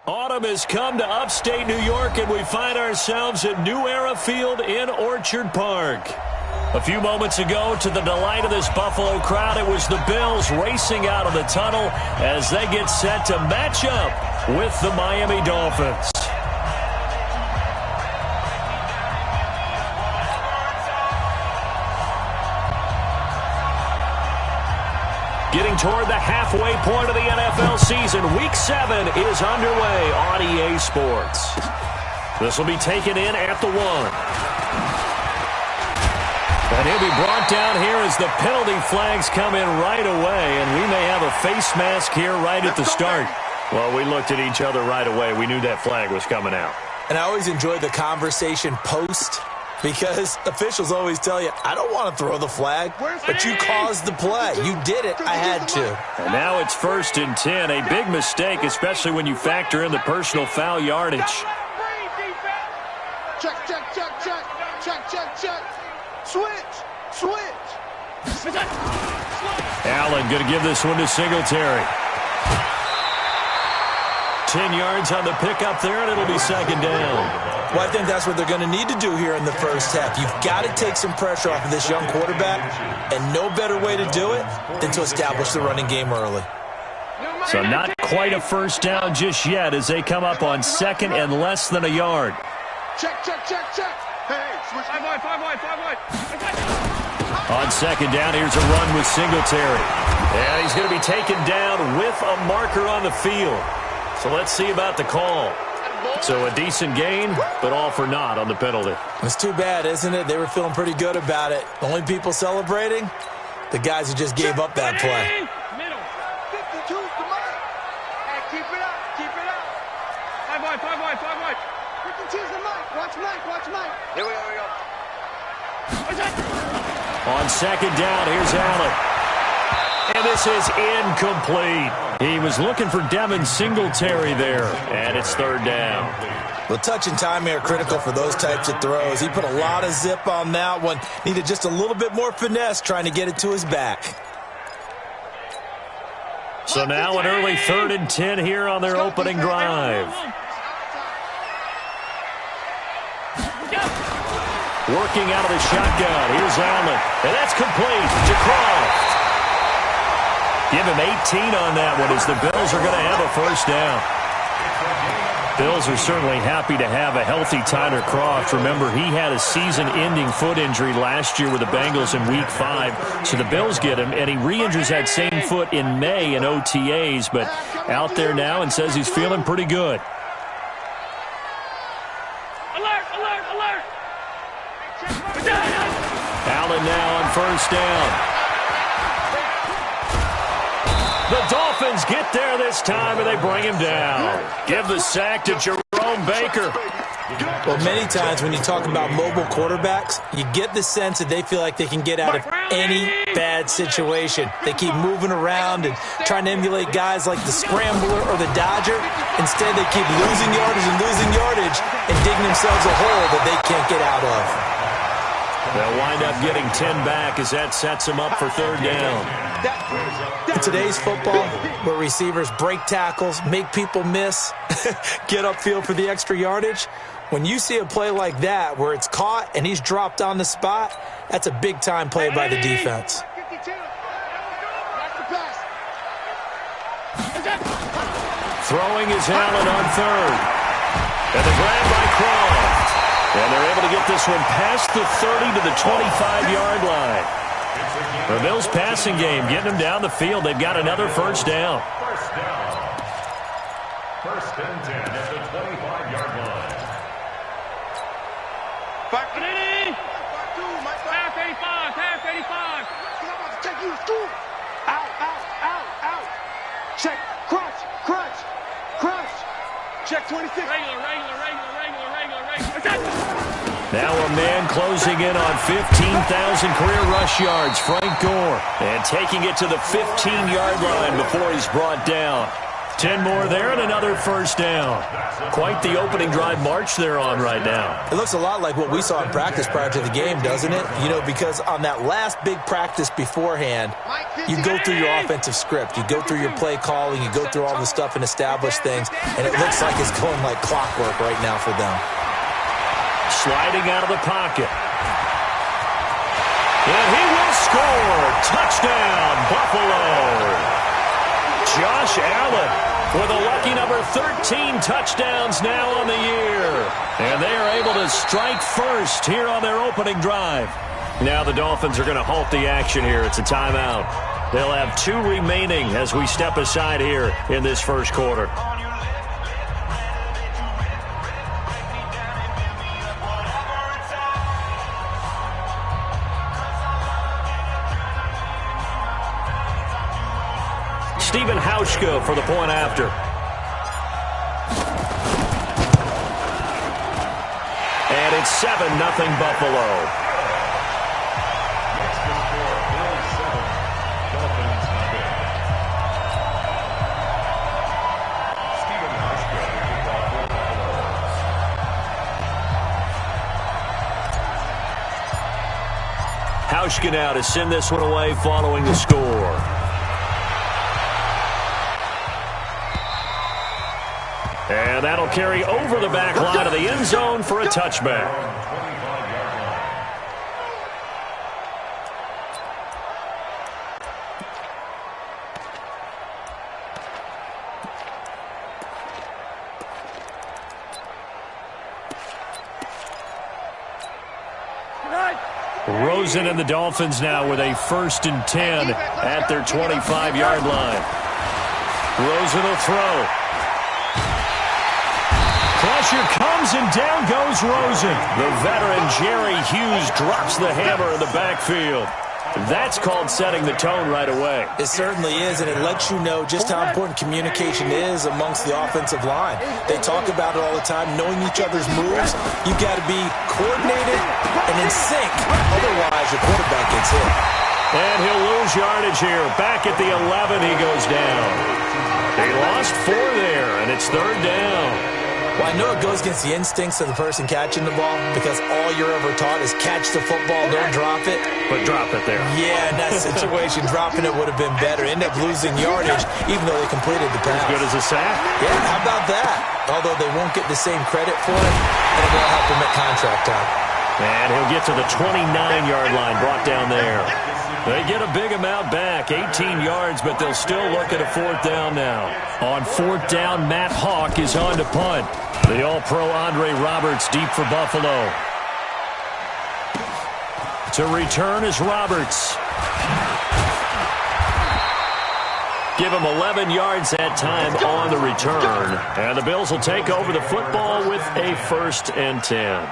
Autumn has come to upstate New York, and we find ourselves at New Era Field in Orchard Park. A few moments ago, to the delight of this Buffalo crowd, it was the Bills racing out of the tunnel as they get set to match up with the Miami Dolphins. Getting toward the halfway point of the NFL season, Week 7 is underway on EA Sports. This will be taken in at the 1. And he'll be brought down here as the penalty flags come in right away, and we may have a face mask here right at the start. Well, we looked at each other right away. We knew that flag was coming out. And I always enjoy the conversation post, because officials always tell you, I don't want to throw the flag, but you caused the play. You did it. I had to. And now it's 1st and 10. A big mistake, especially when you factor in the personal foul yardage. Check, check, check, check. Check, check, check. Switch, switch. Allen going to give this one to Singletary. 10 yards on the pickup there, and it'll be 2nd down. Well, I think that's what they're going to need to do here in the first half. You've got to take some pressure off of this young quarterback, and no better way to do it than to establish the running game early. So not quite a first down just yet as they come up on 2nd and less than a yard. Check, check, check, check. Hey, switch. 5 wide. On 2nd down, here's a run with Singletary. And he's going to be taken down with a marker on the field. So let's see about the call. So a decent gain, but all for naught on the penalty. It's too bad, isn't it? They were feeling pretty good about it. The only people celebrating, the guys who just gave up that play. Middle. 52 to Mike. Hey, keep it up. 5 wide. 52 to Mike. Watch Mike. Here we go. On 2nd down, here's Allen. And this is incomplete. He was looking for Devin Singletary there, and it's 3rd down. Well, touch and timing are critical for those types of throws. He put a lot of zip on that one. Needed just a little bit more finesse trying to get it to his back. So now an early 3rd and 10 here on their opening drive. Working out of the shotgun. Here's Allen. And that's complete to Croft. Give him 18 on that one as the Bills are going to have a first down. Bills are certainly happy to have a healthy Tyler Croft. Remember, he had a season-ending foot injury last year with the Bengals in Week 5. So the Bills get him, and he re-injures that same foot in May in OTAs, but out there now and says he's feeling pretty good. Alert. Allen now on first down. The Dolphins get there this time, and they bring him down. Give the sack to Jerome Baker. Well, many times when you talk about mobile quarterbacks, you get the sense that they feel like they can get out of any bad situation. They keep moving around and trying to emulate guys like the Scrambler or the Dodger. Instead, they keep losing yardage and digging themselves a hole that they can't get out of. They'll wind up getting 10 back as that sets them up for 3rd down. In today's football, where receivers break tackles, make people miss, get upfield for the extra yardage, when you see a play like that where it's caught and he's dropped on the spot, that's a big-time play by the defense. Throwing is Allen on 3rd. And the grab by Croft. And they're able to get this one past the 30 to the 25-yard line. The Bills passing game, getting them down the field. They've got another first down. First and 10 at the 25-yard line. Half 85. I'm about to take you to school. Out. Check, crunch. Check 26. Regular. Now a man closing in on 15,000 career rush yards, Frank Gore. And taking it to the 15-yard line before he's brought down. 10 more there and another first down. Quite the opening drive march they're on right now. It looks a lot like what we saw in practice prior to the game, doesn't it? You know, because on that last big practice beforehand, you go through your offensive script. You go through your play calling. You go through all the stuff and establish things. And it looks like it's going like clockwork right now for them. Sliding out of the pocket. And he will score. Touchdown, Buffalo. Josh Allen with a lucky number 13 touchdowns now on the year. And they are able to strike first here on their opening drive. Now the Dolphins are going to halt the action here. It's a timeout. They'll have 2 remaining as we step aside here in this first quarter. Stephen Hauschka for the point after. And it's 7-0 Buffalo. Hauschka now to send this one away following the score. And that'll carry over the back line of the end zone for a touchback. Rosen and the Dolphins now with a 1st and 10 at their 25-yard line. Rosen will throw. Pressure comes and down goes Rosen. The veteran Jerry Hughes drops the hammer in the backfield. That's called setting the tone right away. It certainly is, and it lets you know just how important communication is amongst the offensive line. They talk about it all the time, knowing each other's moves. You've got to be coordinated and in sync. Otherwise, your quarterback gets hit. And he'll lose yardage here. Back at the 11, he goes down. They lost 4 there, and it's 3rd down. Well, I know it goes against the instincts of the person catching the ball because all you're ever taught is catch the football, don't drop it. But drop it there. Yeah, in that situation, dropping it would have been better. End up losing yardage, even though they completed the pass. As good as a sack? Yeah, how about that? Although they won't get the same credit for it, it'll help them at contract time. And he'll get to the 29-yard line, brought down there. They get a big amount back, 18 yards, but they'll still look at a 4th down now. On 4th down, Matt Hawk is on to punt. The All-Pro Andre Roberts deep for Buffalo. To return is Roberts. Give him 11 yards that time on the return. And the Bills will take over the football with a 1st and 10.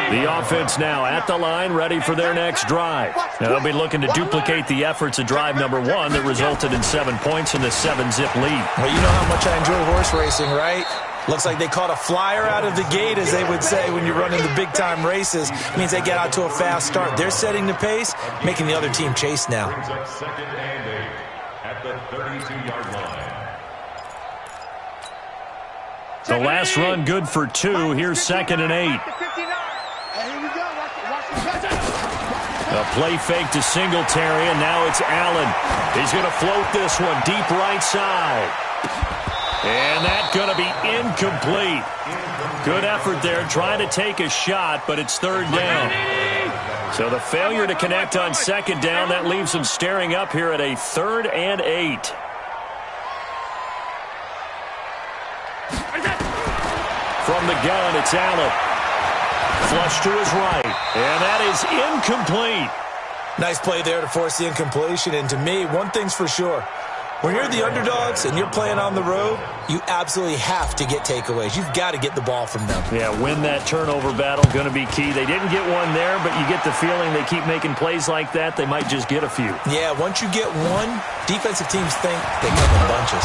The offense now at the line, ready for their next drive. Now they'll be looking to duplicate the efforts of drive number 1 that resulted in 7 points in the 7-zip lead. Well, you know how much I enjoy horse racing, right? Looks like they caught a flyer out of the gate, as they would say when you're running the big-time races. It means they get out to a fast start. They're setting the pace, making the other team chase now. Second and 8 at the 32-yard line. The last run good for 2. Here's 2nd and 8. A play fake to Singletary, and now it's Allen. He's going to float this one deep right side. And that's going to be incomplete. Good effort there, trying to take a shot, but it's 3rd down. So the failure to connect on 2nd down, that leaves them staring up here at a 3rd and 8. From the gun, it's Allen. Flush to his right, and that is incomplete. Nice play there to force the incompletion, and to me, one thing's for sure. When you're the underdogs and you're playing on the road, you absolutely have to get takeaways. You've got to get the ball from them. Yeah, win that turnover battle, going to be key. They didn't get one there, but you get the feeling they keep making plays like that, they might just get a few. Yeah, once you get one, defensive teams think they come in bunches.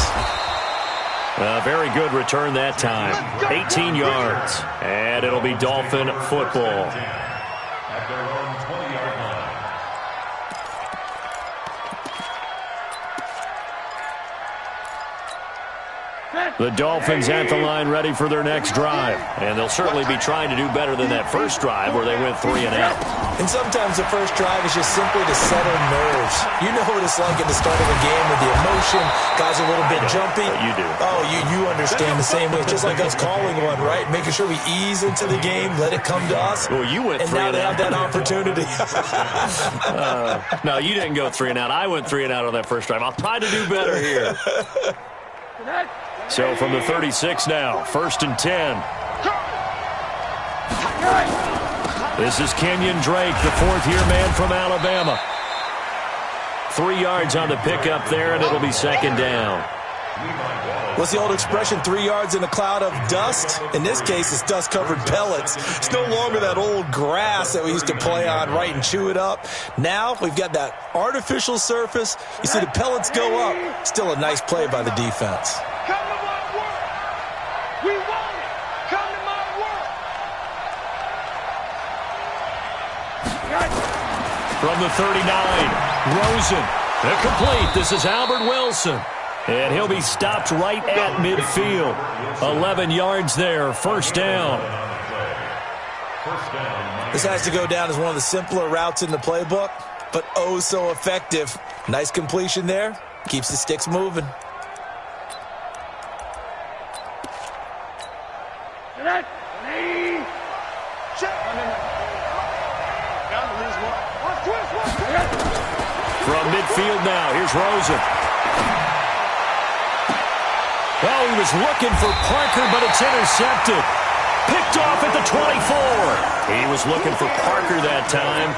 Very good return that time. 18 yards. And it'll be Dolphin football. At their own 20-yard line. The Dolphins at the line ready for their next drive. And they'll certainly be trying to do better than that first drive where they went 3 and out. And sometimes the first drive is just simply to settle nerves. You know what it's like at the start of a game with the emotion. Guys are a little bit jumpy. You do. Oh, you understand the same way. It's just like us calling one, right? Making sure we ease into the game, let it come to us. Well, you went 3 and out. And now they have that opportunity. No, you didn't go 3 and out. I went 3 and out on that first drive. I'll try to do better here. So from the 36 now, 1st and 10. This is Kenyon Drake, the fourth-year man from Alabama. 3 yards on the pickup there, and it'll be 2nd down. What's the old expression, 3 yards in a cloud of dust? In this case, it's dust-covered pellets. It's no longer that old grass that we used to play on, right, and chew it up. Now we've got that artificial surface. You see the pellets go up. Still a nice play by the defense. Come to my world. We want it. Come to my world. From the 39, Rosen. Complete. This is Albert Wilson. And he'll be stopped right at midfield. 11 yards there, 1st down. This has to go down as one of the simpler routes in the playbook, but oh so effective. Nice completion there. Keeps the sticks moving. From midfield now, here's Rosen. Well, he was looking for Parker, but it's intercepted. Picked off at the 24. He was looking for Parker that time.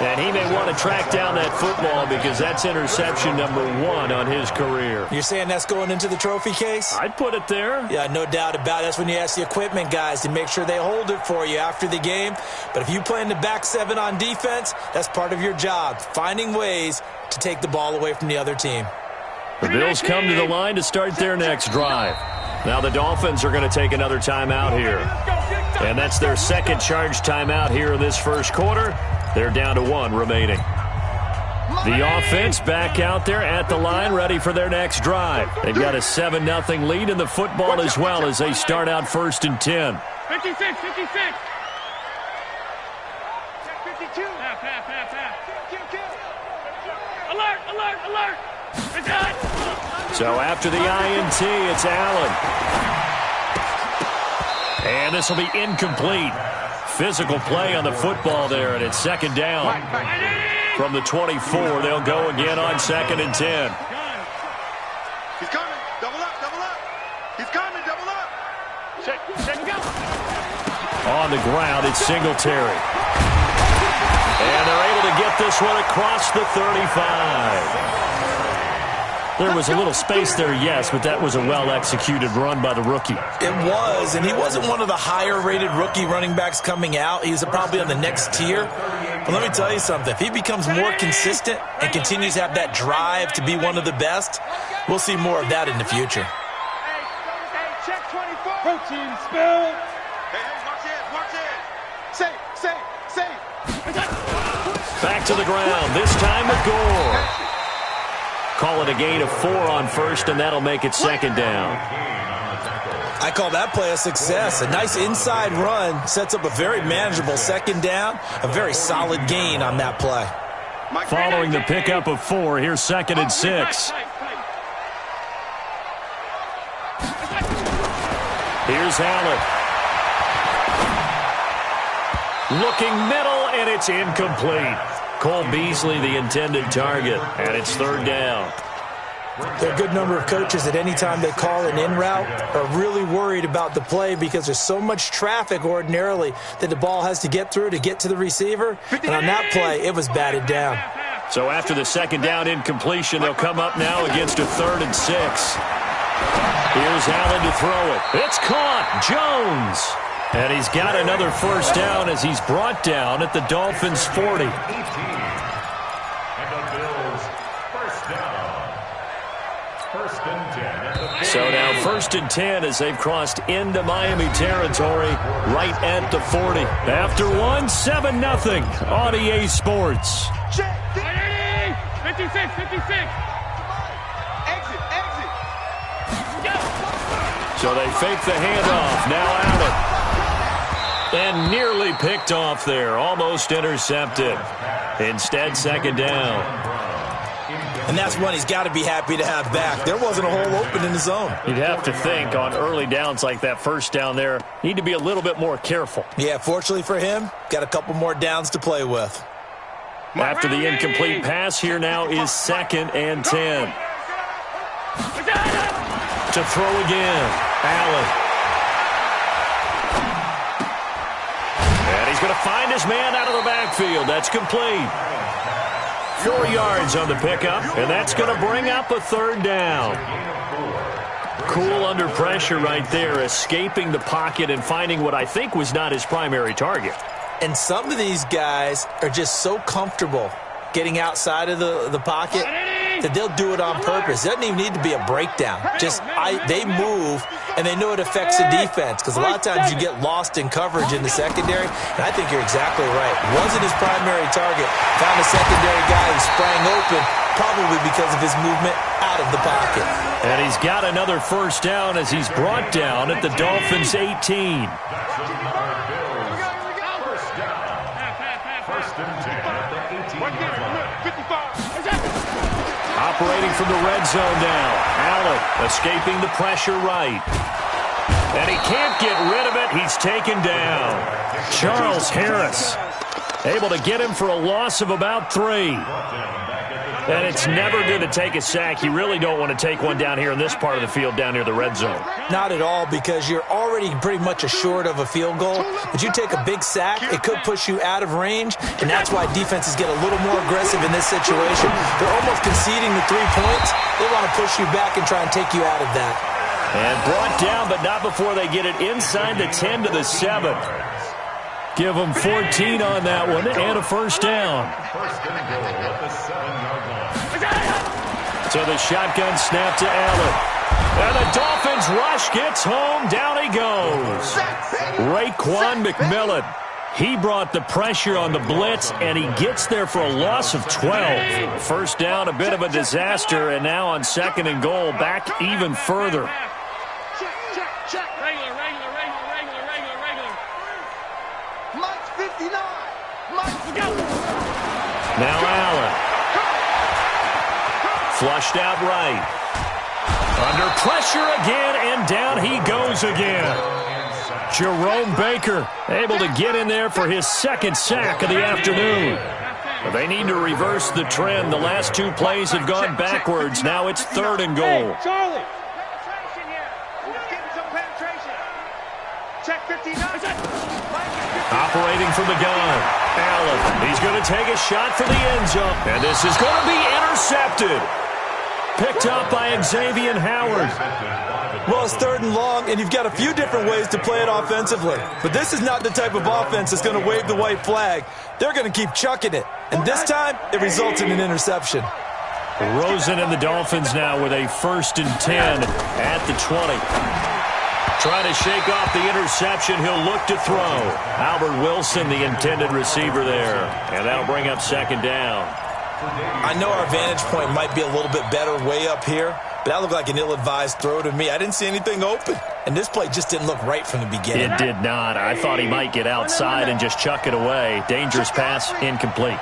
And he may want to track down that football because that's interception number 1 on his career. You're saying that's going into the trophy case? I'd put it there. Yeah, no doubt about it. That's when you ask the equipment guys to make sure they hold it for you after the game. But if you play in the back 7 on defense, that's part of your job, finding ways to take the ball away from the other team. The Bills come to the line to start their next drive. Now the Dolphins are going to take another timeout here. And that's their second charge timeout here in this first quarter. They're down to 1 remaining. The offense back out there at the line, ready for their next drive. They've got a 7-0 lead in the football as well as they start out 1st and 10. 56, 56. 52. Half. Alert, alert, alert. It's done. So after the INT, it's Allen. And this will be incomplete. Physical play on the football there, and it's 2nd down. From the 24, they'll go again on 2nd and 10. He's coming. Double up, double up. He's coming, double up. Check, go. On the ground, it's Singletary. And they're able to get this one across the 35. There was a little space there, yes, but that was a well-executed run by the rookie. It was, and he wasn't one of the higher-rated rookie running backs coming out. He's probably on the next tier. But let me tell you something. If he becomes more consistent and continues to have that drive to be one of the best, we'll see more of that in the future. Hey, check 24. Protein spill. Hey, watch it. Say. Back to the ground, this time with Gore. Call it a gain of 4 on 1st, and that'll make it 2nd down. I call that play a success. A nice inside run sets up a very manageable 2nd down. A very solid gain on that play. Following the pickup of 4, here's 2nd and 6. Here's Allen. Looking middle, and it's incomplete. Cole Beasley, the intended target, and it's 3rd down. There are a good number of coaches that any time they call an in route are really worried about the play because there's so much traffic ordinarily that the ball has to get through to get to the receiver. And on that play, it was batted down. So after the 2nd down incompletion, they'll come up now against a 3rd and 6. Here's Allen to throw it. It's caught. Jones. And he's got another 1st down as he's brought down at the Dolphins' 40. And the Bills, 1st down. 1st and 10. So now 1st and 10 as they've crossed into Miami territory right at the 40. After 7-0 on EA Sports. 56. Exit. So they fake the handoff. Now Allen. And nearly picked off there. Almost intercepted. Instead, second down. And that's one he's got to be happy to have back. There wasn't a hole open in the zone. You'd have to think on early downs like that first down there, need to be a little bit more careful. Yeah, fortunately for him, got a couple more downs to play with. After the incomplete pass, here now is 2nd and 10. To throw again, Allen. And he's going to find his man out of the backfield. That's complete. 4 yards on the pickup, and that's going to bring up a 3rd down. Cool under pressure right there, escaping the pocket and finding what I think was not his primary target. And some of these guys are just so comfortable getting outside of the pocket that they'll do it on purpose. It doesn't even need to be a breakdown. They move, and they know it affects the defense because a lot of times you get lost in coverage in the secondary, and I think you're exactly right. Wasn't his primary target. Found a secondary guy who sprang open, probably because of his movement out of the pocket. And he's got another 1st down as he's brought down at the Dolphins' 18. Operating from the red zone now. Allen escaping the pressure right. And he can't get rid of it. He's taken down. Charles Harris able to get him for a loss of about 3. And it's never good to take a sack. You really don't want to take one down here in this part of the field down near the red zone. Not at all, because you're already pretty much assured of a field goal. But you take a big sack, it could push you out of range, and that's why defenses get a little more aggressive in this situation. They're almost conceding the 3 points. They want to push you back and try and take you out of that. And brought down, but not before they get it inside the 10 to the 7. Give them 14 on that one and a 1st down. So the shotgun snap to Allen. And the Dolphins rush gets home. Down he goes. Raekwon McMillan. He brought the pressure on the blitz, and he gets there for a loss of 12. 1st down, a bit of a disaster, and now on 2nd and goal, back even further. Check. Regular. Mike's 59. Mike's go. Now Allen. Flushed out right. Under pressure again, and down he goes again. Jerome Baker able to get in there for his 2nd sack of the afternoon. But they need to reverse the trend. The last 2 plays have gone backwards. Now it's 3rd and goal. Charlie. Penetration here. Let's get some penetration. Check 59. Operating from the gun. Allen. He's going to take a shot for the end zone. And this is going to be intercepted. Picked up by Xavier Howard. Well, it's 3rd and long, and you've got a few different ways to play it offensively. But this is not the type of offense that's going to wave the white flag. They're going to keep chucking it. And this time, it results in an interception. Rosen and the Dolphins now with a 1st and 10 at the 20. Trying to shake off the interception. He'll look to throw. Albert Wilson, the intended receiver there. And that'll bring up 2nd down. I know our vantage point might be a little bit better way up here, but that looked like an ill-advised throw to me. I didn't see anything open, and this play just didn't look right from the beginning. It did not. I thought he might get outside and just chuck it away. Dangerous pass, incomplete.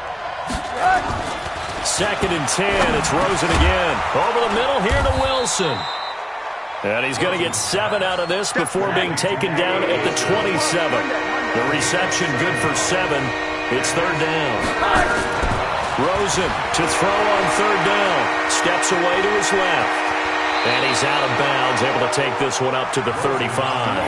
2nd and 10. It's Rosen again. Over the middle here to Wilson. And he's going to get 7 out of this before being taken down at the 27. The reception good for 7. It's 3rd down. Rosen to throw on 3rd down. Steps away to his left. And he's out of bounds, able to take this one up to the 35.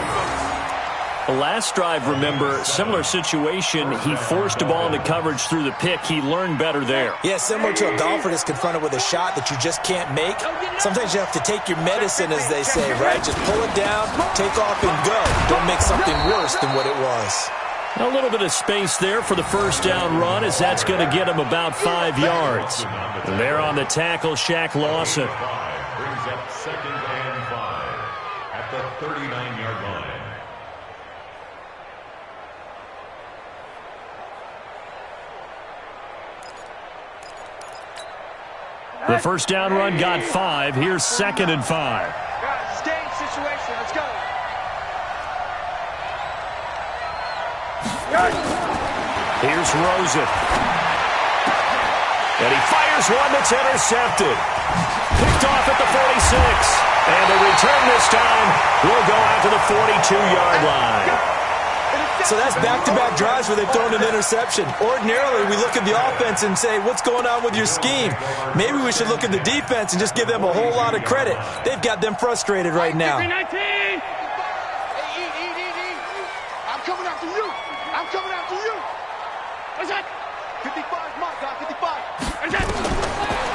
The last drive, remember, similar situation. He forced a ball into coverage through the pick. He learned better there. Yeah, similar to a golfer that's confronted with a shot that you just can't make. Sometimes you have to take your medicine, as they say, right? Just pull it down, take off, and go. Don't make something worse than what it was. A little bit of space there for the 1st down run, as that's going to get him about 5 yards. And there on the tackle, Shaq Lawson. Brings up 2nd and 5 at the 39-yard line. The 1st down run got 5. Here's 2nd and 5. Stay in situation. Let's go. Here's Rosen. And he fires one that's intercepted. Picked off at the 46. And the return this time will go out to the 42-yard line. So that's back-to-back drives where they've thrown an interception. Ordinarily, we look at the offense and say, what's going on with your scheme? Maybe we should look at the defense and just give them a whole lot of credit. They've got them frustrated right now. I'm coming after you. I'm coming after you. What's that? 55, Mark, 55. What's that?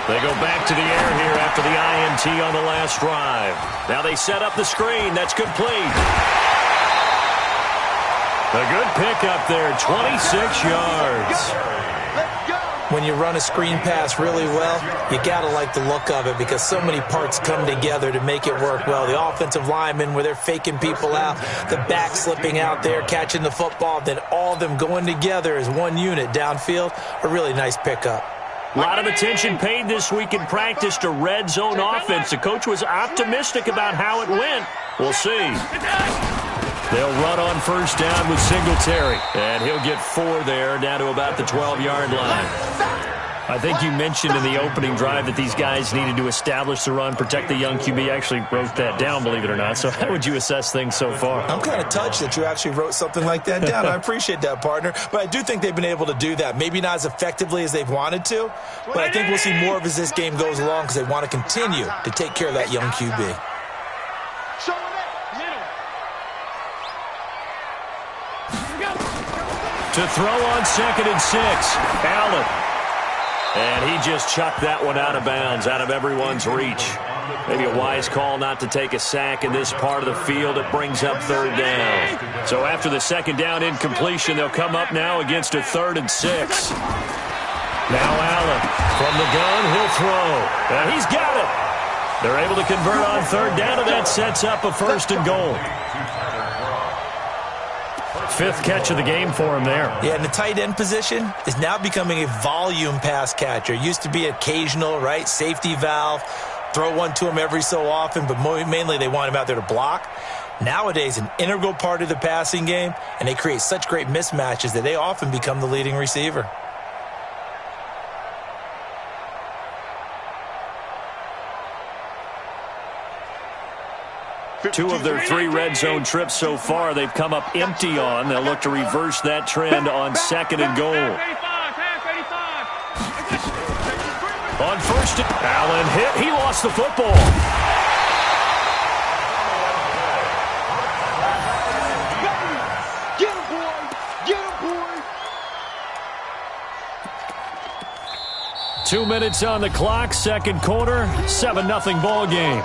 They go back to the air here after the INT on the last drive. Now they set up the screen. That's complete. A good pickup there, 26 yards. When you run a screen pass really well, you got to like the look of it because so many parts come together to make it work well. The offensive linemen where they're faking people out, the back slipping out there, catching the football, then all of them going together as one unit downfield, a really nice pickup. A lot of attention paid this week in practice to red zone offense. The coach was optimistic about how it went. We'll see. They'll run on first down with Singletary. And he'll get 4 there, down to about the 12-yard line. I think you mentioned in the opening drive that these guys needed to establish the run, protect the young QB. I actually wrote that down, believe it or not. So how would you assess things so far? I'm kind of touched that you actually wrote something like that down. I appreciate that, partner. But I do think they've been able to do that. Maybe not as effectively as they've wanted to, but I think we'll see more of as this game goes along because they want to continue to take care of that young QB. To throw on 2nd and 6, Allen. And he just chucked that one out of bounds, out of everyone's reach. Maybe a wise call not to take a sack in this part of the field. It brings up 3rd down. So after the 2nd down incompletion, they'll come up now against a 3rd and 6. Now Allen from the gun, he'll throw. And he's got it. They're able to convert on 3rd down, and that sets up a 1st and goal. 5th catch of the game for him there. Yeah, and the tight end position is now becoming a volume pass catcher. Used to be occasional, right? Safety valve. Throw one to him every so often, but mainly they want him out there to block. Nowadays, an integral part of the passing game, and they create such great mismatches that they often become the leading receiver. Two of their 3 red zone trips so far, they've come up empty on. They'll look to reverse that trend on 2nd and goal. On 1st, Allen hit. He lost the football. Get him, boy. Get him, boy. 2 minutes on the clock, 2nd quarter, 7-0 ball game.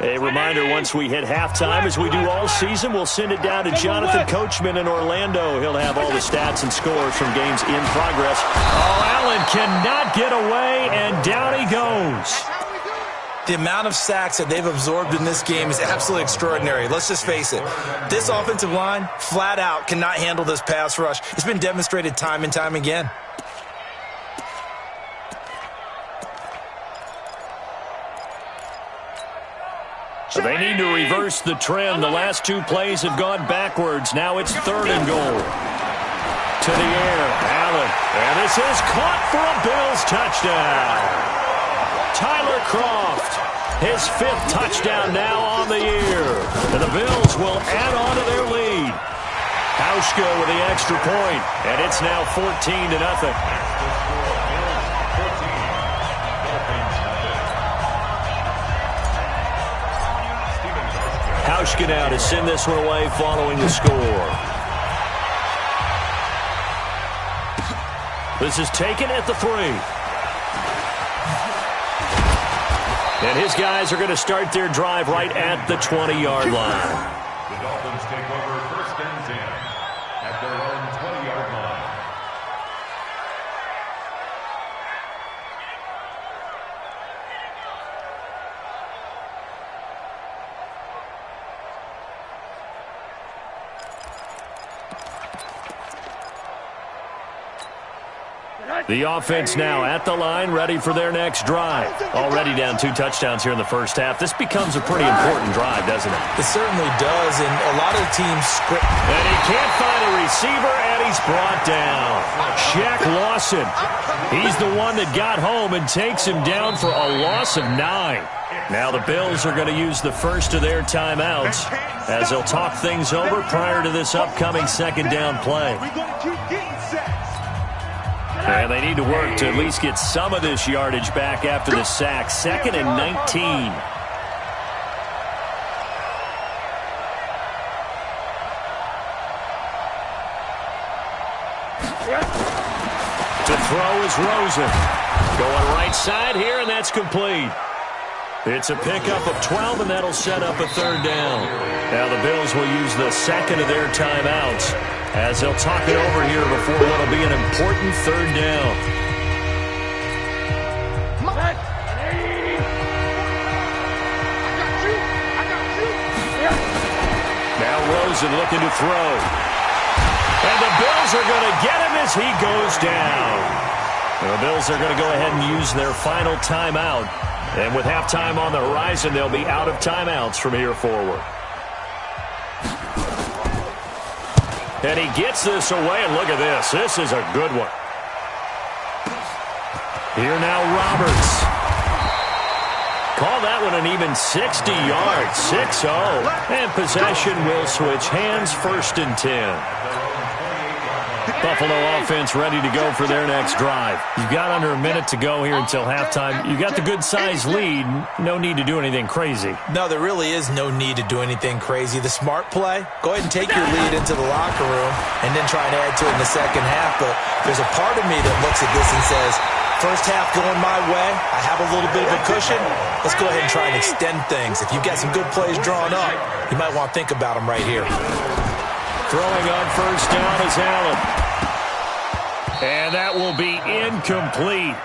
A reminder, once we hit halftime, as we do all season, we'll send it down to Jonathan Coachman in Orlando. He'll have all the stats and scores from games in progress. Oh, Allen cannot get away, and down he goes. The amount of sacks that they've absorbed in this game is absolutely extraordinary. Let's just face it. This offensive line, flat out, cannot handle this pass rush. It's been demonstrated time and time again. So they need to reverse the trend. The last 2 plays have gone backwards. Now it's 3rd and goal. To the air, Allen. And this is caught for a Bills touchdown. Tyler Kroft, his 5th touchdown now on the year. And the Bills will add on to their lead. Hauschka with the extra point, and it's now 14-0. Hauschka now to send this one away following the score. This is taken at the 3. And his guys are going to start their drive right at the 20-yard line. The Dolphins take over 1st and 10 at their own 20-yard line. The offense now at the line, ready for their next drive. Already down 2 touchdowns here in the first half. This becomes a pretty important drive, doesn't it? It certainly does, and a lot of the teams script. And he can't find a receiver, and he's brought down. Shaq Lawson. He's the one that got home and takes him down for a loss of 9. Now the Bills are going to use the first of their timeouts as they'll talk things over prior to this upcoming second down play. And they need to work to at least get some of this yardage back after the sack. 2nd and 19. To throw is Rosen. Going right side here, and that's complete. It's a pickup of 12, and that'll set up a 3rd down. Now the Bills will use the second of their timeouts as they'll talk it over here before what'll be an important 3rd down. Now Rosen looking to throw. And the Bills are going to get him as he goes down. The Bills are going to go ahead and use their final timeout. And with halftime on the horizon, they'll be out of timeouts from here forward. And he gets this away, and look at this. This is a good one. Here now Roberts. Call that one an even 60 yards. 6-0. And possession will switch hands, 1st and 10. Buffalo offense ready to go for their next drive. You've got under a minute to go here until halftime. You've got the good-sized lead. No need to do anything crazy. No, there really is no need to do anything crazy. The smart play, go ahead and take your lead into the locker room and then try and add to it in the second half. But there's a part of me that looks at this and says, first half going my way, I have a little bit of a cushion. Let's go ahead and try and extend things. If you've got some good plays drawn up, you might want to think about them right here. Throwing on 1st down is Allen. And that will be incomplete.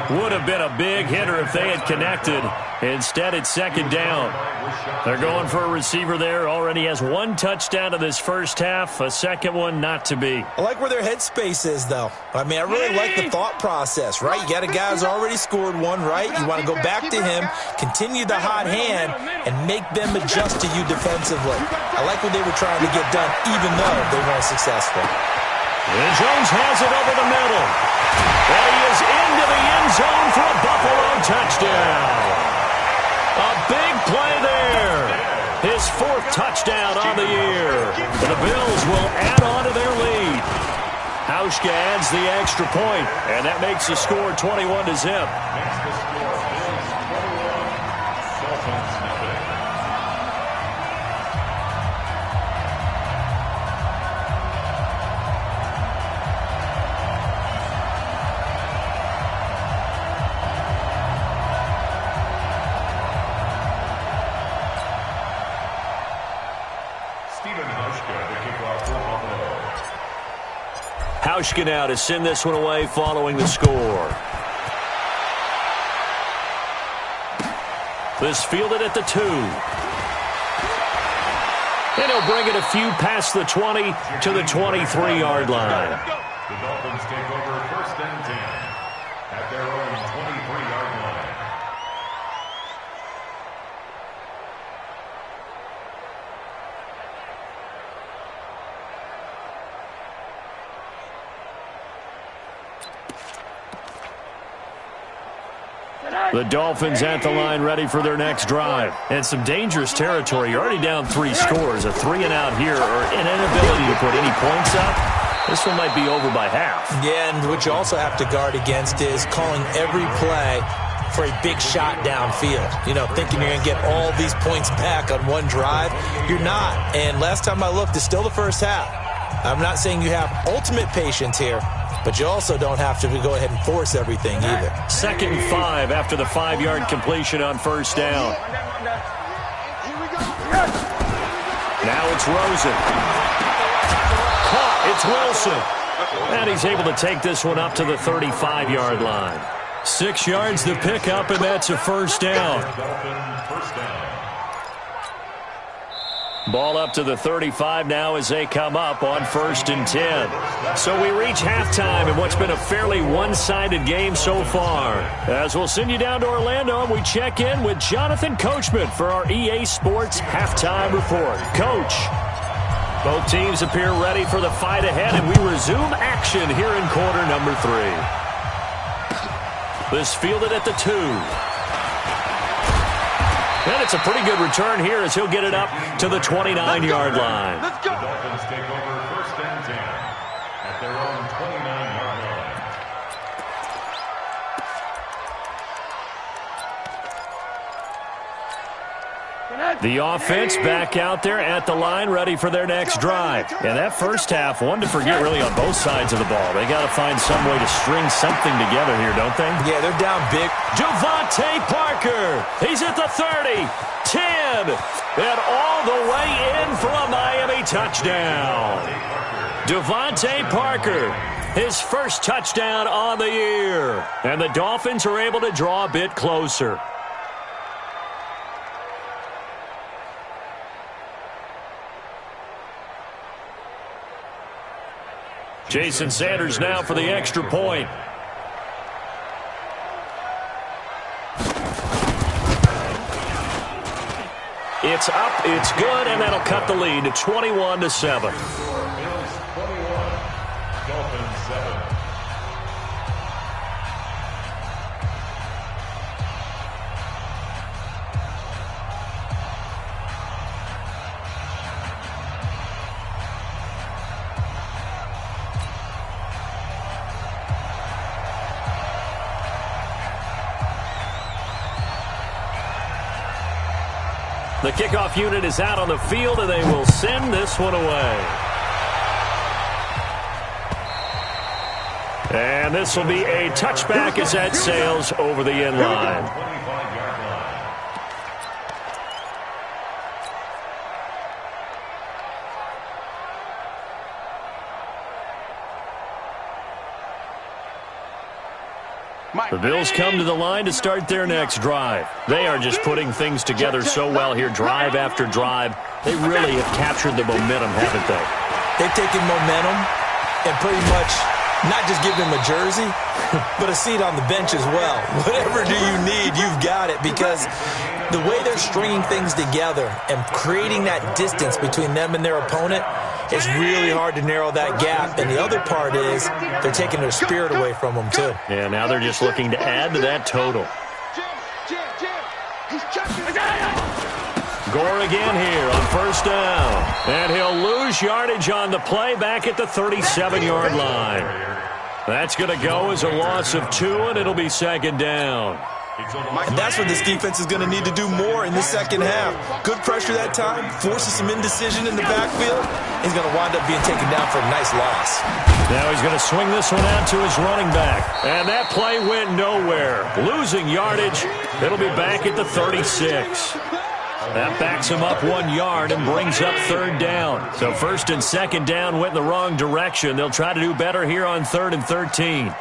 Would have been a big hitter if they had connected. Instead, it's 2nd down. They're going for a receiver there. Already has 1 touchdown in this first half. A second one not to be. I like where their headspace is, though. I mean, I really like the thought process, right? You got a guy who's already scored 1, right? You want to go back to him, continue the hot hand, and make them adjust to you defensively. I like what they were trying to get done, even though they weren't successful. And Jones has it over the middle. And he is into the end zone for a Buffalo touchdown. A big play there. His 4th touchdown on the year. And the Bills will add on to their lead. Hauschka adds the extra point, and that makes the score 21-0. Hauschka now to send this one away following the score. This fielded at the 2. And he'll bring it a few past the 20 to the 23-yard line. The Dolphins take over 1st and 10 at their own 23-yard line. The Dolphins at the line ready for their next drive. And some dangerous territory. You're already down 3 scores. A 3-and-out here or an inability to put any points up. This one might be over by half. Yeah, and what you also have to guard against is calling every play for a big shot downfield. You know, thinking you're going to get all these points back on one drive. You're not. And last time I looked, it's still the first half. I'm not saying you have ultimate patience here, but you also don't have to go ahead and force everything either. 2nd and 5 after the 5-yard completion on 1st down. Now it's Rosen. Caught. It's Wilson. And he's able to take this one up to the 35-yard line. 6 yards to pick up, and that's a 1st down. Ball up to the 35 now as they come up on 1st and 10. So we reach halftime in what's been a fairly one-sided game so far. As we'll send you down to Orlando, and we check in with Jonathan Coachman for our EA Sports Halftime Report. Coach, both teams appear ready for the fight ahead, and we resume action here in quarter number 3. This fielded at the 2. And it's a pretty good return here as he'll get it up to the 29-yard line. Let's go. The Dolphins take over 1st and 10 at their own 29-yard line. The offense back out there at the line, ready for their next drive. And that first half, one to forget really on both sides of the ball. They got to find some way to string something together here, don't they? Yeah, they're down big. Devontae Parker, he's at the 30, 10, and all the way in for a Miami touchdown. Devontae Parker, his first touchdown on the year. And the Dolphins are able to draw a bit closer. Jason Sanders now for the extra point. It's up, it's good, and that'll cut the lead to 21-7. Bills 21, Dolphins 7. The kickoff unit is out on the field, and they will send this one away. And this will be a touchback as that sails over the end line. 25-yard line. The Bills come to the line to start their next drive. They are just putting things together so well here, drive after drive. They really have captured the momentum, haven't they? They've taken momentum and pretty much not just give him a jersey, but a seat on the bench as well. Whatever do you need, you've got it, because the way they're stringing things together and creating that distance between them and their opponent is really hard to narrow that gap. And the other part is they're taking their spirit away from them, too. Yeah, now they're just looking to add to that total. Gore again here on 1st down. And he'll lose yardage on the play back at the 37-yard line. That's going to go as a loss of 2, and it'll be 2nd down. And that's what this defense is going to need to do more in the second half. Good pressure that time, forces some indecision in the backfield. He's going to wind up being taken down for a nice loss. Now he's going to swing this one out to his running back. And that play went nowhere. Losing yardage. It'll be back at the 36. That backs him up 1 yard and brings up 3rd down. So 1st and 2nd down went in the wrong direction. They'll try to do better here on 3rd and 13.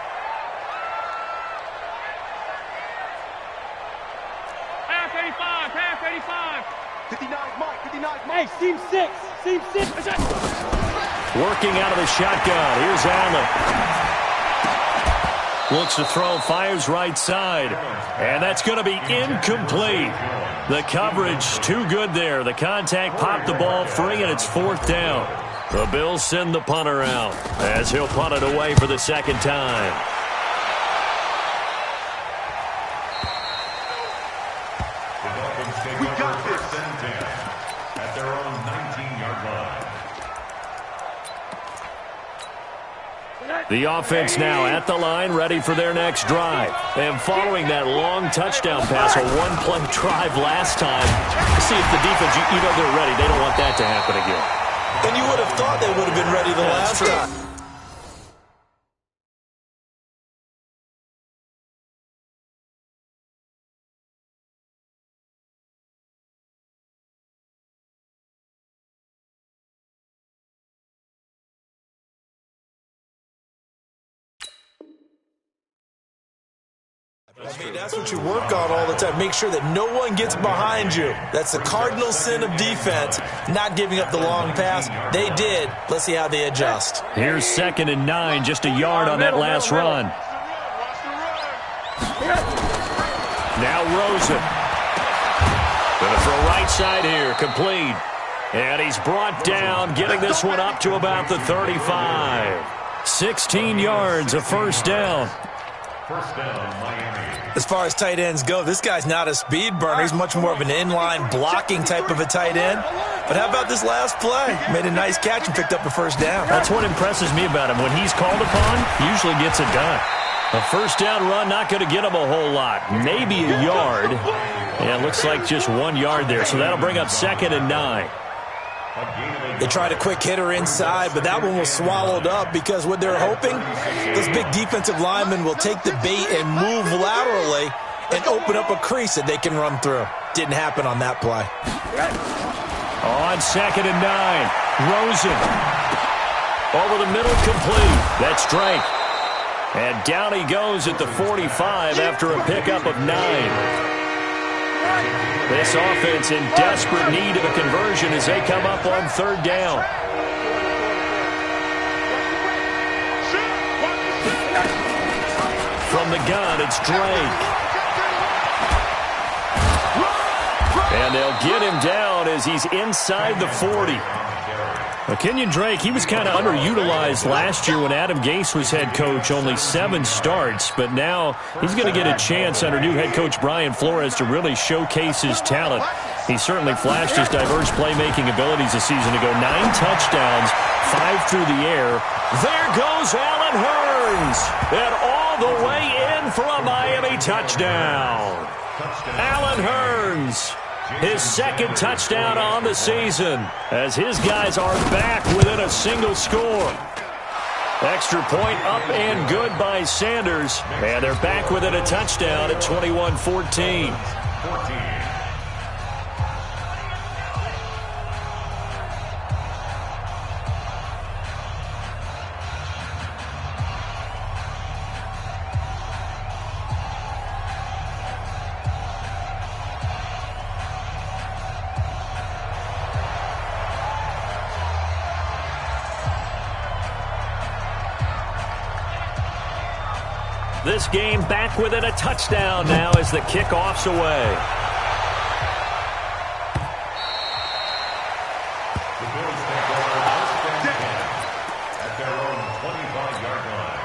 Half 85. 59, Mike. 59, Mike. Hey, seam 6. Seam 6. Working out of the shotgun. Here's Allen. Looks to throw, fires right side. And that's going to be incomplete. The coverage too good there. The contact popped the ball free, and it's 4th down. The Bills send the punter out as he'll punt it away for the 2nd time. The Dolphins take over 1st and 10 at their own 19-yard line. The offense now at the line, ready for their next drive. And following that long touchdown pass, a one-play drive last time, see if the defense, you know they're ready. They don't want that to happen again. And you would have thought they would have been ready the last time. I mean, that's what you work on all the time. Make sure that no one gets behind you. That's the cardinal sin of defense, not giving up the long pass. They did. Let's see how they adjust. Here's 2nd and 9, just a yard on that last run. Now Rosen. Gonna throw right side here, complete. And he's brought down, getting this one up to about the 35. 16 yards, a first down. First down, Miami. As far as tight ends go, this guy's not a speed burner. He's much more of an inline blocking type of a tight end. But how about this last play? Made a nice catch and picked up a first down. That's what impresses me about him. When he's called upon, usually gets it done. A first down run, not going to get him a whole lot. Maybe a yard. Yeah, it looks like just 1 yard there. So that'll bring up 2nd and 9. They tried a quick hitter inside, but that one was swallowed up because what they're hoping, those big defensive linemen will take the bait and move laterally and open up a crease that they can run through. Didn't happen on that play. On 2nd and 9, Rosen. Over the middle, complete. That's Drake. And down he goes at the 45 after a pickup of 9. This offense in desperate need of a conversion as they come up on 3rd down. From the gun, it's Drake. And they'll get him down as he's inside the 40. Kenyon Drake, he was kind of underutilized last year when Adam Gase was head coach, only 7 starts. But now he's going to get a chance under new head coach Brian Flores to really showcase his talent. He certainly flashed his diverse playmaking abilities a season ago. 9 touchdowns, 5 through the air. There goes Allen Hurns. And all the way in for a Miami touchdown. Allen Hurns. His 2nd touchdown on the season as his guys are back within a single score. Extra point up and good by Sanders. And they're back within a touchdown at 21-14. This game back within a touchdown now as the kickoff's away. The Bills take over first and 10 at their own 25-yard line.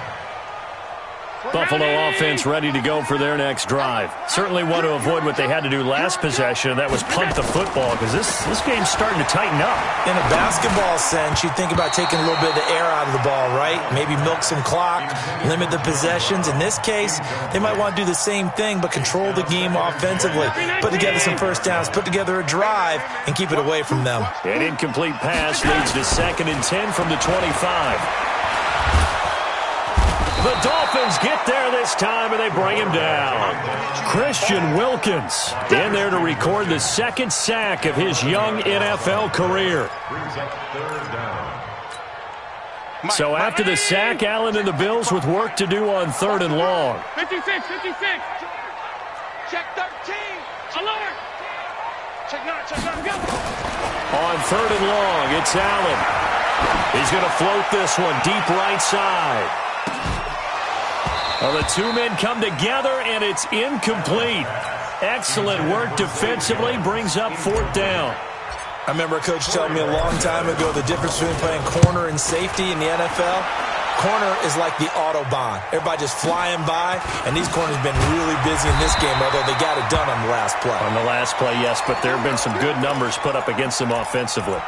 Buffalo offense ready to go for their next drive. Certainly want to avoid what they had to do last possession. That was punt the football because this game's starting to tighten up. In a basketball sense, you think about taking a little bit of the air out of the ball, right? Maybe milk some clock, limit the possessions. In this case, they might want to do the same thing but control the game offensively. Put together some first downs, put together a drive, and keep it away from them. An incomplete pass leads to 2nd and 10 from the 25. The Dolphins get there this time, and they bring him down. Christian Wilkins in there to record the 2nd sack of his young NFL career. Brings up 3rd down. So after the sack, Allen and the Bills with work to do on 3rd and long. 56. Check 13. Alert. Check 9, go. On 3rd and long, it's Allen. He's going to float this one deep right side. Well, the 2 men come together, and it's incomplete. Excellent work defensively, brings up 4th down. I remember a coach telling me a long time ago the difference between playing corner and safety in the NFL. Corner is like the Autobahn. Everybody just flying by, and these corners have been really busy in this game, although they got it done on the last play. On the last play, yes, but there have been some good numbers put up against them offensively.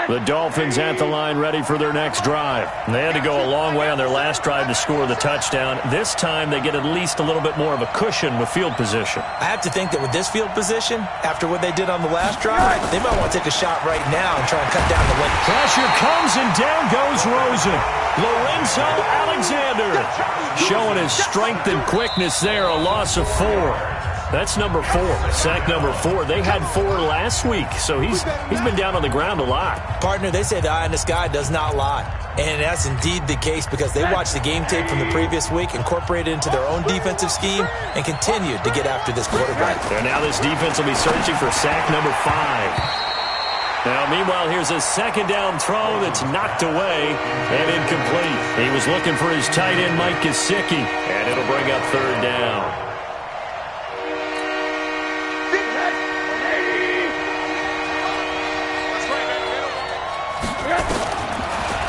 The Dolphins at the line ready for their next drive. They had to go a long way on their last drive to score the touchdown. This time they get at least a little bit more of a cushion with field position. I have to think that with this field position, after what they did on the last drive, they might want to take a shot right now and try and cut down the length. Pressure comes and down goes Rosen. Lorenzo Alexander showing his strength and quickness there, a loss of 4. That's number 4. Sack number 4. They had 4 last week, so he's been down on the ground a lot. Partner, they say the eye in the sky does not lie. And that's indeed the case because they watched the game tape from the previous week, incorporated it into their own defensive scheme, and continued to get after this quarterback. And now this defense will be searching for sack number 5. Now, meanwhile, here's a second down throw that's knocked away and incomplete. He was looking for his tight end, Mike Gesicki, and it'll bring up third down.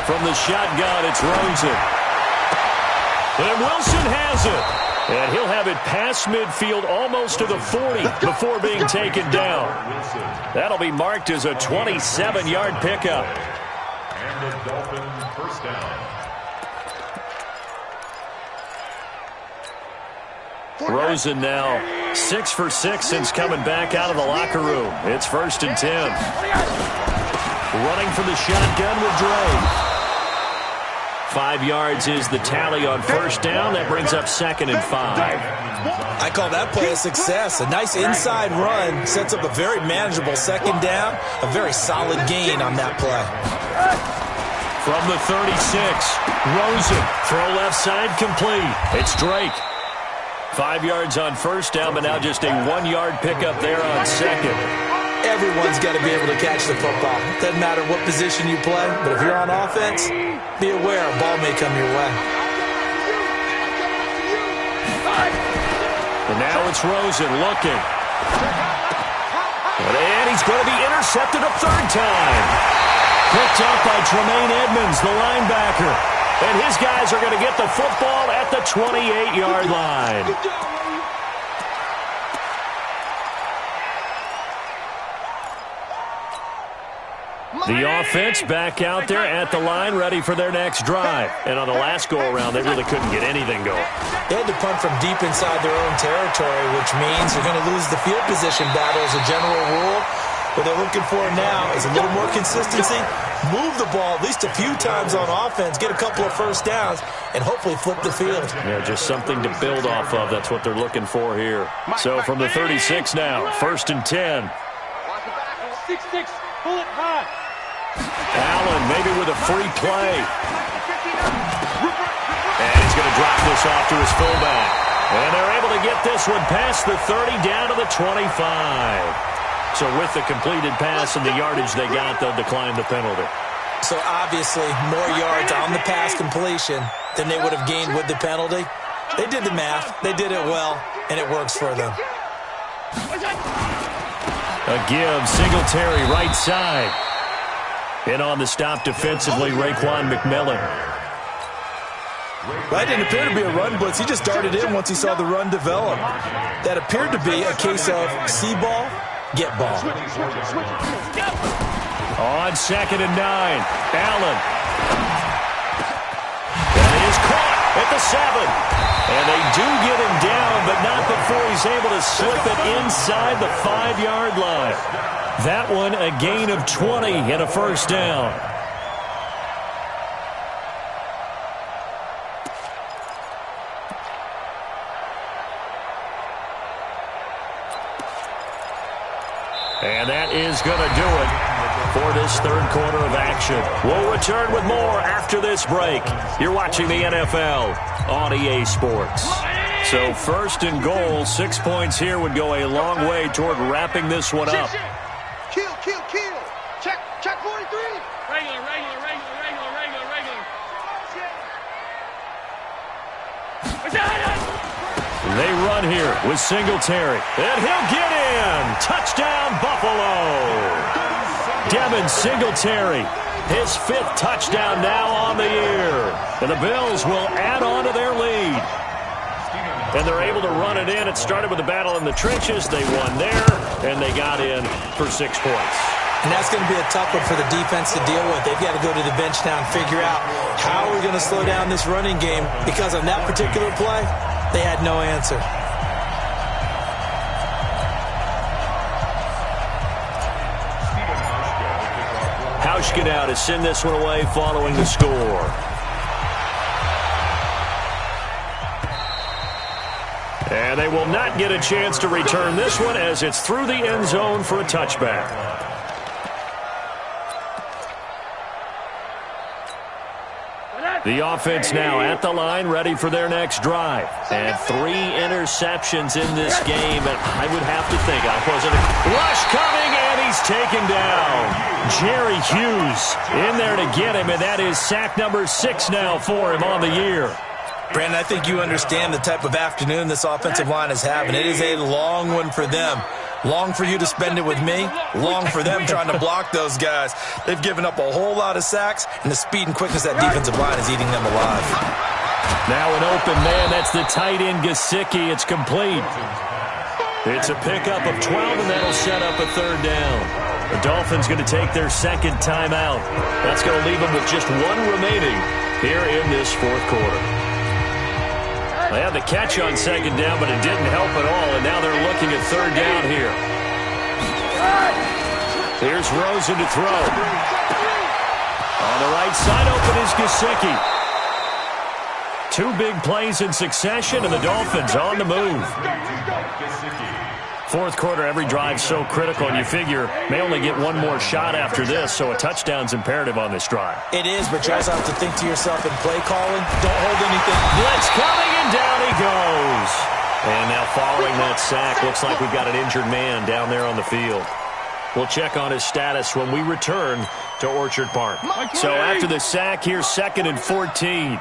From the shotgun, it's Rosen. And Wilson has it. And he'll have it past midfield almost to the 40 before being taken down. That'll be marked as a 27-yard pickup. And the Dolphins first down. Rosen now 6 for 6 since coming back out of the locker room. It's 1st and 10. Running for the shotgun with Dre. 5 yards is the tally on first down. That brings up 2nd and 5. I call that play a success. A nice inside run sets up a very manageable second down. A very solid gain on that play. From the 36, Rosen. Throw left side complete. It's Drake. 5 yards on first down, but now just a 1-yard pickup there on second. Everyone's got to be able to catch the football. Doesn't matter what position you play, but if you're on offense, be aware a ball may come your way. And now it's Rosen looking. And he's going to be intercepted a third time. Picked up by Tremaine Edmonds, the linebacker. And his guys are going to get the football at the 28-yard line. The offense back out there at the line, ready for their next drive. And on the last go-around, they really couldn't get anything going. They had to punt from deep inside their own territory, which means they're going to lose the field position battle as a general rule. What they're looking for now is a little more consistency, move the ball at least a few times on offense, get a couple of first downs, and hopefully flip the field. Yeah, just something to build off of. That's what they're looking for here. So from the 36 now, 1st and 10. 6-6, pull it high. Allen maybe with a free play. And he's going to drop this off to his fullback. And they're able to get this one past the 30 down to the 25. So with the completed pass and the yardage they got, they'll decline the penalty. So obviously more yards on the pass completion than they would have gained with the penalty. They did the math. They did it well, and it works for them. A give, Singletary right side. And on the stop defensively, Raekwon McMillan. That didn't appear to be a run blitz. He just darted in once he saw the run develop. That appeared to be a case of see ball, get ball. On 2nd and 9, Allen. That is caught at the 7. And they do get him down, but not before he's able to slip it inside the 5-yard line. That one a gain of 20 and a first down. And that is going to do it for this third quarter of action. We'll return with more after this break. You're watching the NFL on EA Sports. So 1st and goal, 6 points here would go a long way toward wrapping this one up. Kill. Check 43. Regular. They run here with Singletary. And he'll get in. Touchdown, Buffalo. Devin Singletary, his 5th touchdown now on the year. And the Bills will add on to their lead. And they're able to run it in. It started with a battle in the trenches. They won there, and they got in for 6 points. And that's going to be a tough one for the defense to deal with. They've got to go to the bench now and figure out how we're going to slow down this running game, because on that particular play, they had no answer. Hauschka now to send this one away following the score. And they will not get a chance to return this one as it's through the end zone for a touchback. The offense now at the line, ready for their next drive. And 3 interceptions in this game, and I would have to think I wasn't. Rush coming, and he's taken down. Jerry Hughes in there to get him, and that is sack number 6 now for him on the year. Brandon, I think you understand the type of afternoon this offensive line is having. It is a long one for them. Long for you to spend it with me. Long for them trying to block those guys. They've given up a whole lot of sacks, and the speed and quickness of that defensive line is eating them alive. Now an open man. That's the tight end, Gesicki. It's complete. It's a pickup of 12, and that'll set up a 3rd down. The Dolphins going to take their 2nd timeout. That's going to leave them with just 1 remaining here in this 4th quarter. They had the catch on 2nd down, but it didn't help at all, and now they're looking at 3rd down here. Here's Rosen to throw. On the right side, open is Gesicki. 2 big plays in succession, and the Dolphins on the move. 4th quarter, every drive so critical, and you figure may only get 1 more shot after this, so a touchdown's imperative on this drive. It is, but you also have to think to yourself in play calling, don't hold anything. Blitz coming, and down he goes. And now following that sack, looks like we've got an injured man down there on the field. We'll check on his status when we return to Orchard Park. So after the sack, here's 2nd and 14.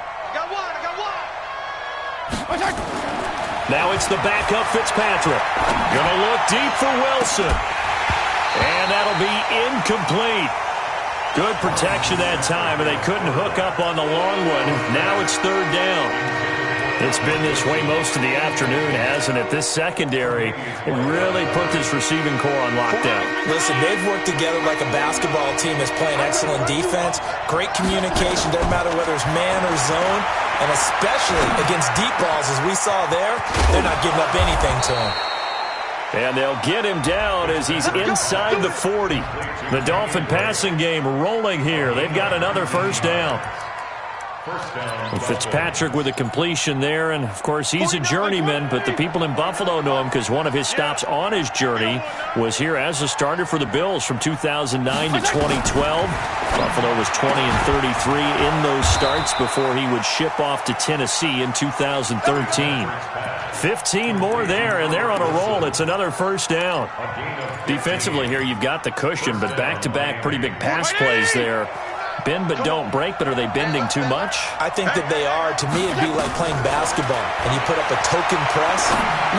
Now it's the backup Fitzpatrick. Gonna look deep for Wilson. And that'll be incomplete. Good protection that time, and they couldn't hook up on the long one. Now it's 3rd down. It's been this way most of the afternoon, hasn't it? This secondary really put this receiving core on lockdown. Listen, they've worked together like a basketball team that's playing excellent defense. Great communication, doesn't matter whether it's man or zone. And especially against deep balls, as we saw there, they're not giving up anything to him. And they'll get him down as he's inside the 40. The Dolphin passing game rolling here. They've got another 1st down. And Fitzpatrick with a completion there, and of course he's a journeyman, but the people in Buffalo know him because one of his stops on his journey was here as a starter for the Bills from 2009 to 2012. Buffalo was 20-33 in those starts before he would ship off to Tennessee in 2013. 15 more there, and they're on a roll. It's another 1st down. Defensively here, you've got the cushion, but back-to-back pretty big pass plays there. Bend but don't break, but are they bending too much? I think that they are. To me, it'd be like playing basketball, and you put up a token press.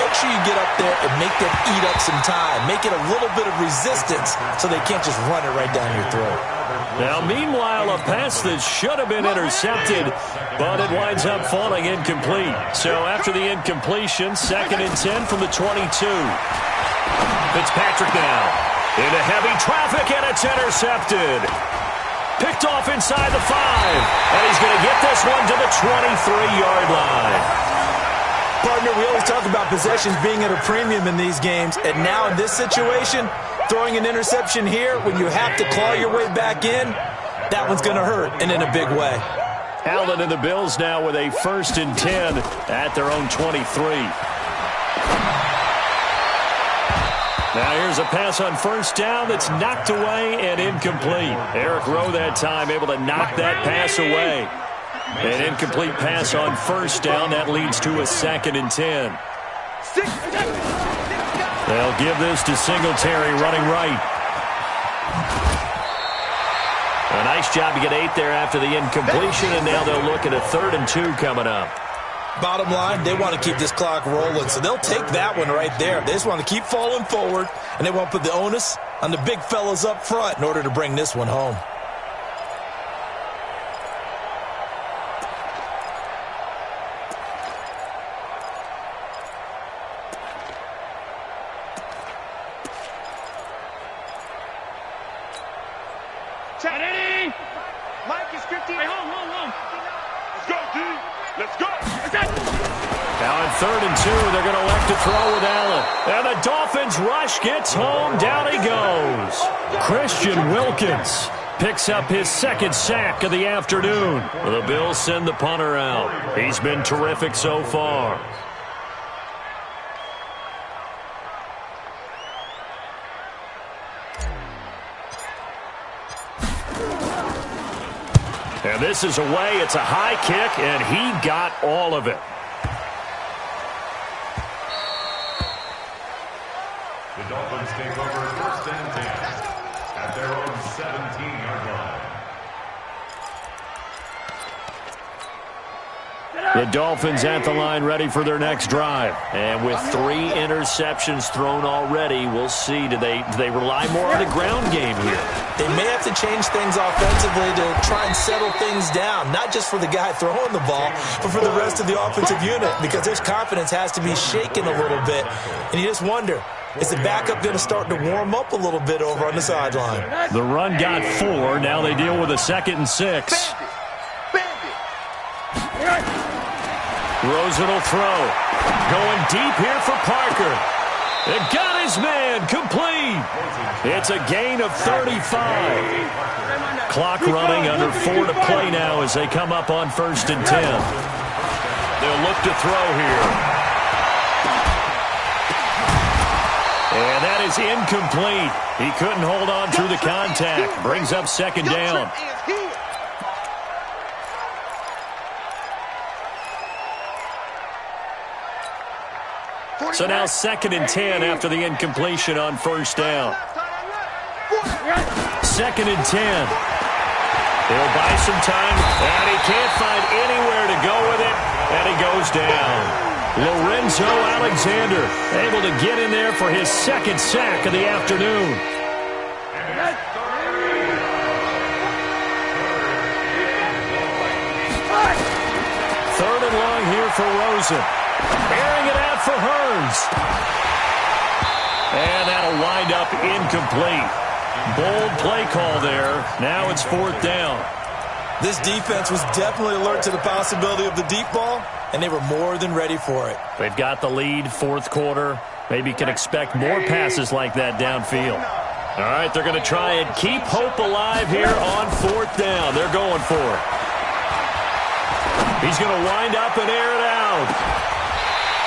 Make sure you get up there and make them eat up some time. Make it a little bit of resistance so they can't just run it right down your throat. Now, meanwhile, a pass that should have been intercepted, but it winds up falling incomplete. So after the incompletion, 2nd and 10 from the 22. Fitzpatrick now into heavy traffic, and it's intercepted. Picked off inside the 5, and he's going to get this one to the 23-yard line. Partner, we always talk about possessions being at a premium in these games, and now in this situation, throwing an interception here when you have to claw your way back in, that one's going to hurt, and in a big way. Allen and the Bills now with a 1st and 10 at their own 23. Now here's a pass on 1st down that's knocked away and incomplete. Eric Rowe that time able to knock that pass away. An incomplete pass on 1st down. That leads to a 2nd and 10. They'll give this to Singletary running right. A nice job to get 8 there after the incompletion, and now they'll look at a 3rd and 2 coming up. Bottom line, they want to keep this clock rolling, so they'll take that one right there. They just want to keep falling forward, and they want to put the onus on the big fellas up front in order to bring this one home. Ready? Mike is 50. Hey, home. Let's go, D. Let's go. Now in 3rd and 2, they're going to elect to throw with Allen. And the Dolphins rush gets home. Down he goes. Christian Wilkins picks up his 2nd sack of the afternoon. The Bills send the punter out. He's been terrific so far. This is away. It's a high kick, and he got all of it. The Dolphins take over first and 10 at their own 17-yard line. The Dolphins at the line ready for their next drive. And with 3 interceptions thrown already, we'll see. Do they rely more on the ground game here? They may have to change things offensively to try and settle things down, not just for the guy throwing the ball, but for the rest of the offensive unit, because his confidence has to be shaken a little bit. And you just wonder, is the backup going to start to warm up a little bit over on the sideline? The run got 4. Now they deal with a 2nd and 6. Rosen will throw. Going deep here for Parker. It got his man complete. It's a gain of 35. Clock running, under 4 to play now as they come up on 1st and 10. They'll look to throw here. And that is incomplete. He couldn't hold on through the contact. Brings up 2nd down. So now 2nd and 10 after the incompletion on 1st down. 2nd and 10. He'll buy some time, and he can't find anywhere to go with it, and he goes down. Lorenzo Alexander able to get in there for his 2nd sack of the afternoon. 3rd and long here for Rosen. Airing it out for Hearns. And that'll wind up incomplete. Bold play call there. Now it's 4th down. This defense was definitely alert to the possibility of the deep ball, and they were more than ready for it. They've got the lead, 4th quarter. Maybe can expect more passes like that downfield. All right, they're going to try and keep hope alive here on 4th down. They're going for it. He's going to wind up and air it out.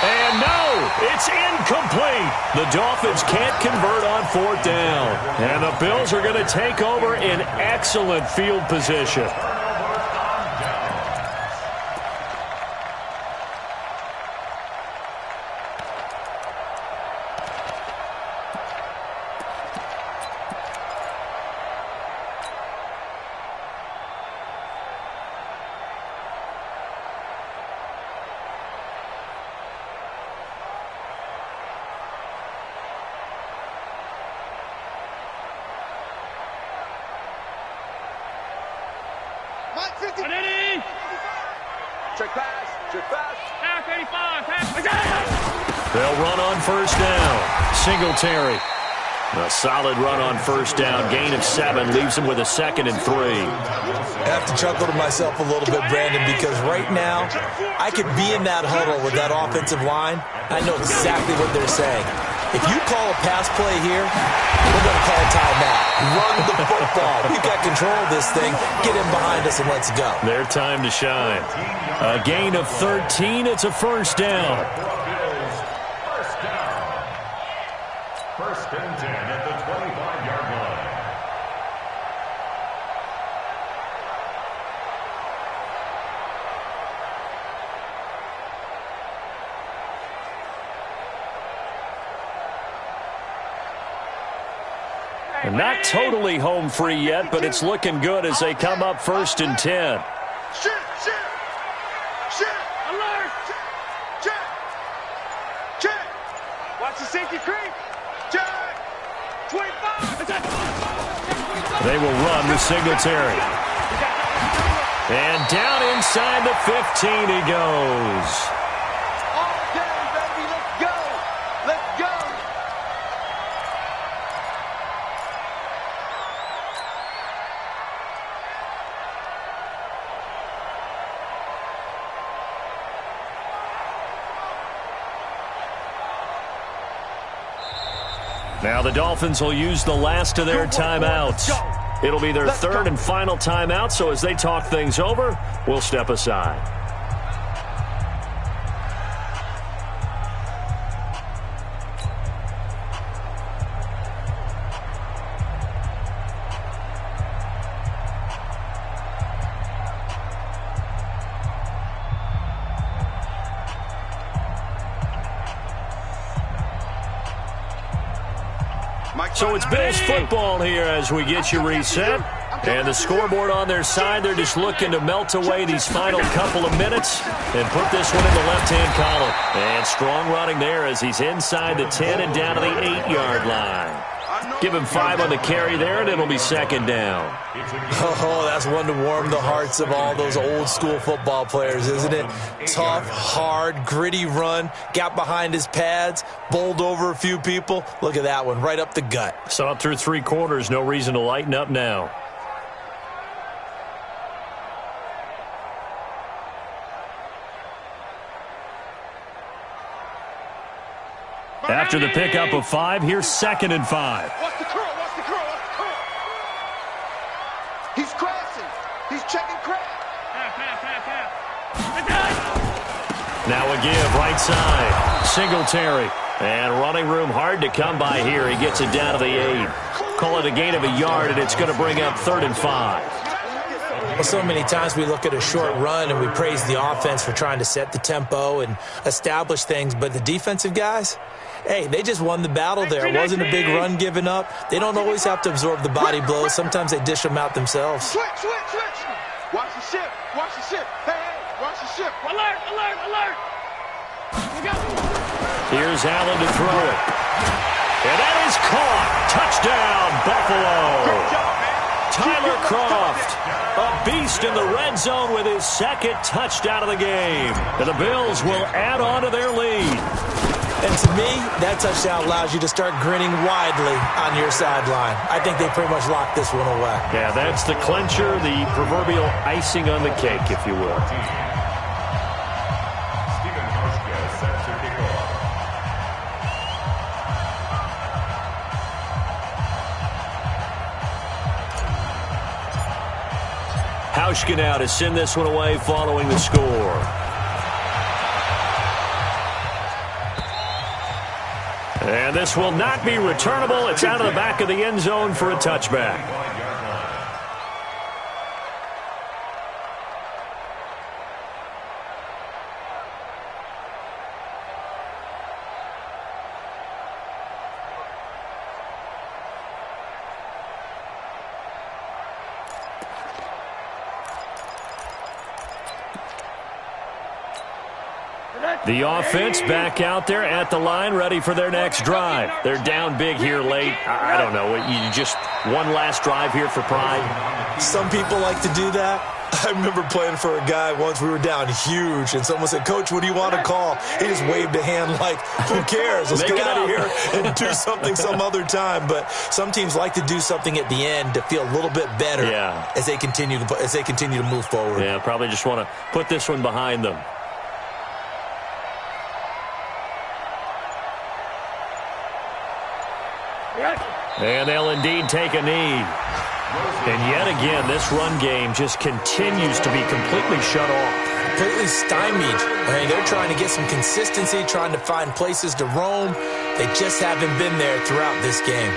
And no, it's incomplete. The Dolphins can't convert on 4th down. And the Bills are going to take over in excellent field position. They'll run on 1st down. Singletary. A solid run on 1st down. Gain of 7 leaves him with a 2nd and 3. I have to chuckle to myself a little bit, Brandon, because right now I could be in that huddle with that offensive line. I know exactly what they're saying. If you call a pass play here, we're going to call a timeout. Run the football. We've got control of this thing. Get in behind us and let's go. Their time to shine. A gain of 13. It's a 1st down. First and 10 at the 25-yard line. And not totally home free yet, but it's looking good as they come up 1st and 10. Alert! Check! Watch the safety creep! Check! 25! They will run with Singletary. And down inside the 15 he goes. All day, baby, let's go! Let's go! Now the Dolphins will use the last of their timeouts. It'll be their 3rd and final timeout, so as they talk things over, we'll step aside. So it's Bills football here as we get you reset. And the scoreboard on their side, they're just looking to melt away these final couple of minutes and put this one in the left-hand column. And strong running there as he's inside the 10 and down to the 8-yard line. Give him 5 on the carry there, and it'll be second down. Oh, that's one to warm the hearts of all those old-school football players, isn't it? Tough, hard, gritty run, got behind his pads, bowled over a few people. Look at that one, right up the gut. Saw it through 3 quarters, no reason to lighten up now. After the pickup of 5, here's 2nd and 5. What's the curl? What's the curl? What's the curl? He's crashing. He's checking crash. Now a give, right side. Singletary. And running room hard to come by here. He gets it down to the 8. Call it a gain of a yard, and it's going to bring up 3rd and 5. Well, so many times we look at a short run and we praise the offense for trying to set the tempo and establish things, but the defensive guys, hey, they just won the battle there. It wasn't a big run given up. They don't always have to absorb the body blows. Sometimes they dish them out themselves. Switch. Watch the ship. Watch the ship. Hey, watch the ship. Alert. We go. Here's Allen to throw it. And that is caught. Touchdown, Buffalo. Great job, man. Tyler Kroft, a beast in the red zone with his 2nd touchdown of the game. And the Bills will add on to their lead. And to me, that touchdown allows you to start grinning widely on your sideline. I think they pretty much locked this one away. Yeah, that's the clincher, the proverbial icing on the cake, if you will. Hauschka now to send this one away following the score. And this will not be returnable. It's out of the back of the end zone for a touchback. The offense back out there at the line, ready for their next drive. They're down big here late. I don't know. You just one last drive here for pride. Some people like to do that. I remember playing for a guy once. We were down huge, and someone said, "Coach, what do you want to call?" He just waved a hand like, "Who cares? Let's get out of here and do something some other time." But some teams like to do something at the end to feel a little bit better as they continue to move forward. Yeah, probably just want to put this one behind them. And they'll indeed take a knee. And yet again, this run game just continues to be completely shut off. Completely stymied. I mean, they're trying to get some consistency, trying to find places to roam. They just haven't been there throughout this game.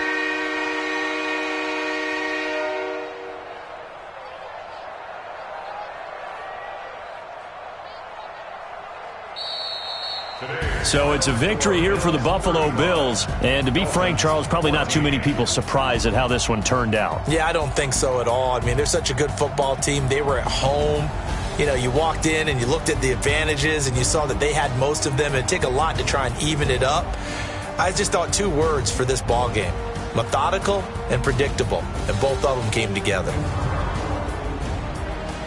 So it's a victory here for the Buffalo Bills. And to be frank, Charles, probably not too many people surprised at how this one turned out. Yeah, I don't think so at all. I mean, they're such a good football team. They were at home. You know, you walked in and you looked at the advantages and you saw that they had most of them. It'd take a lot to try and even it up. I just thought 2 words for this ball game: methodical and predictable. And both of them came together.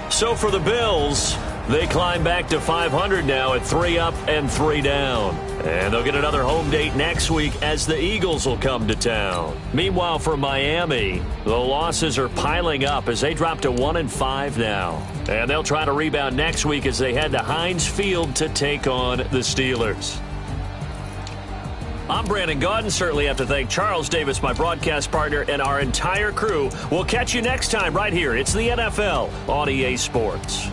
So for the Bills, they climb back to 500 now at 3 up and 3 down. And they'll get another home date next week as the Eagles will come to town. Meanwhile, for Miami, the losses are piling up as they drop to 1-5 now. And they'll try to rebound next week as they head to Heinz Field to take on the Steelers. I'm Brandon Gaudin. Certainly have to thank Charles Davis, my broadcast partner, and our entire crew. We'll catch you next time right here. It's the NFL on EA Sports.